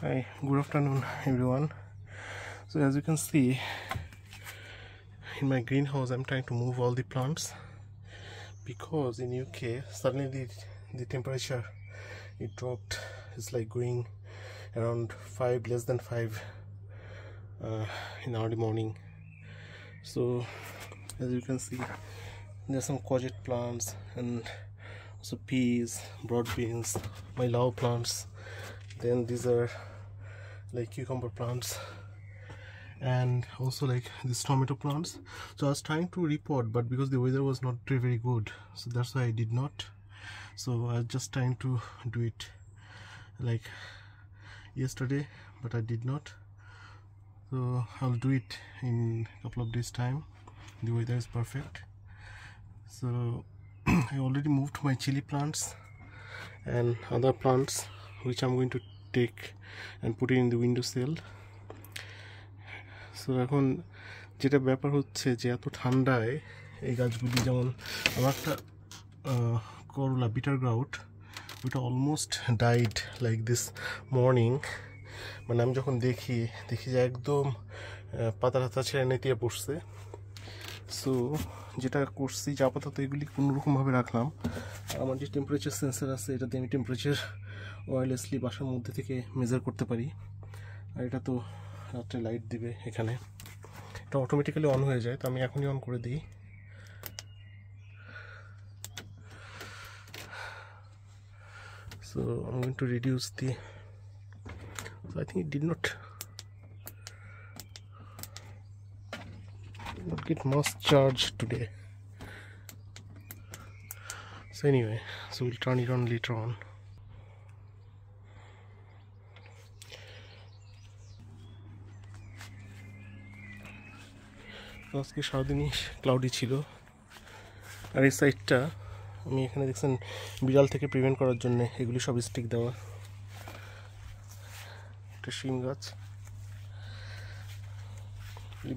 Hi, good afternoon everyone. So as you can see in my greenhouse, I'm trying to move all the plants because in UK suddenly the temperature it dropped. It's like going around 5, less than 5 in early morning. So as you can see, there's some courgette plants and also peas, broad beans, my love plants. Then these are like cucumber plants and also like these tomato plants. So I was trying to repot, but because the weather was not very good, so that's why I did not. So I was just trying to do it like yesterday, but I did not. So I'll do it in a couple of days time. The weather is perfect. So I already moved my chili plants and other plants which I'm going to take and put it in the windowsill. So এখন যেটা ব্যাপার হচ্ছে যে এত ঠান্ডায় এই গাছগুলি, যেমন আমার একটা করলা বিটার গ্রাউট, ওটা almost died like this morning. মানে আমি যখন দেখি যে একদম পাতা টাতা ছেড়ে নেতিয়ে পড়ছে। সো যেটা করছি যে আপাতত এগুলি কোনোরকমভাবে রাখলাম। আর আমার যে টেম্পারেচার সেন্সার আছে, এটা দিয়ে আমি টেম্পারেচার ওয়্যারলেসলি বাসার মধ্যে থেকে মেজার করতে পারি। আর এটা তো রাত্রে লাইট দিবে, এখানে এটা অটোমেটিক্যালি অন হয়ে যায়, তো আমি এখনই অন করে দিই। So I'm going to reduce the, so I think it did not get much charge today. So anyway, so we'll turn it on later on. আজকে সারাদিনই ক্লাউডি ছিল। আর এই সাইডটা আমি এখানে দেখছেন বিড়াল থেকে প্রিভেন্ট করার জন্য এগুলি সব স্টিক দেওয়া। একটা শিম গাছ,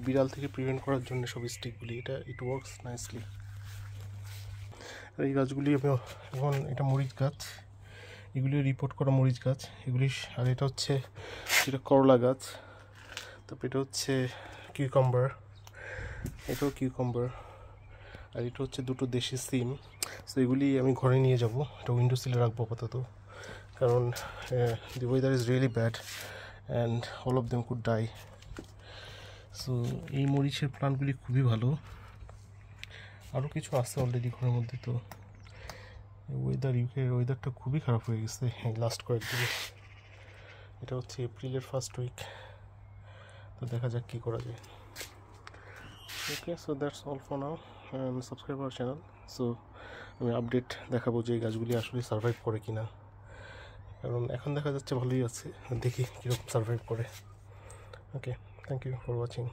বিড়াল থেকে প্রিভেন্ট করার জন্য সব স্টিকগুলি, এটা ইট ওয়ার্কস নাইসলি। আর এই গাছগুলি আমি এখন, এটা মরিচ গাছ, এগুলি রিপোর্ট করা মরিচ গাছ এগুলি। আর এটা হচ্ছে যেটা করলা গাছ, তারপর এটা হচ্ছে কিউকাম্বার, এটাও কিউকাম্বার, আর এটা হচ্ছে দুটো দেশি সিম। সো এগুলি আমি ঘরে নিয়ে যাব, এটা উইন্ডো সিলে রাখবো আপাতত, কারণ the weather is really bad and all of them could die. So এই মরিচের প্লান্টগুলি খুবই ভালো। আরও কিছু আছে অলরেডি ঘরের মধ্যে। তো ওয়েদার, ইউকের ওয়েদারটা খুবই খারাপ হয়ে গেছে এই লাস্ট কয়েকদিনে। এটা হচ্ছে এপ্রিলের ফার্স্ট উইক, তো দেখা যাক কী করা যায়। Okay, so that's all for now. Subscribe our channel. So আমি আপডেট দেখাবো যে এই গাছগুলি আসলে সার্ভাইভ করে কিনা, কারণ এখন দেখা যাচ্ছে ভালোই আছে, দেখি কীরকম সার্ভাইভ করে। ওকে, থ্যাংক ইউ ফর ওয়াচিং।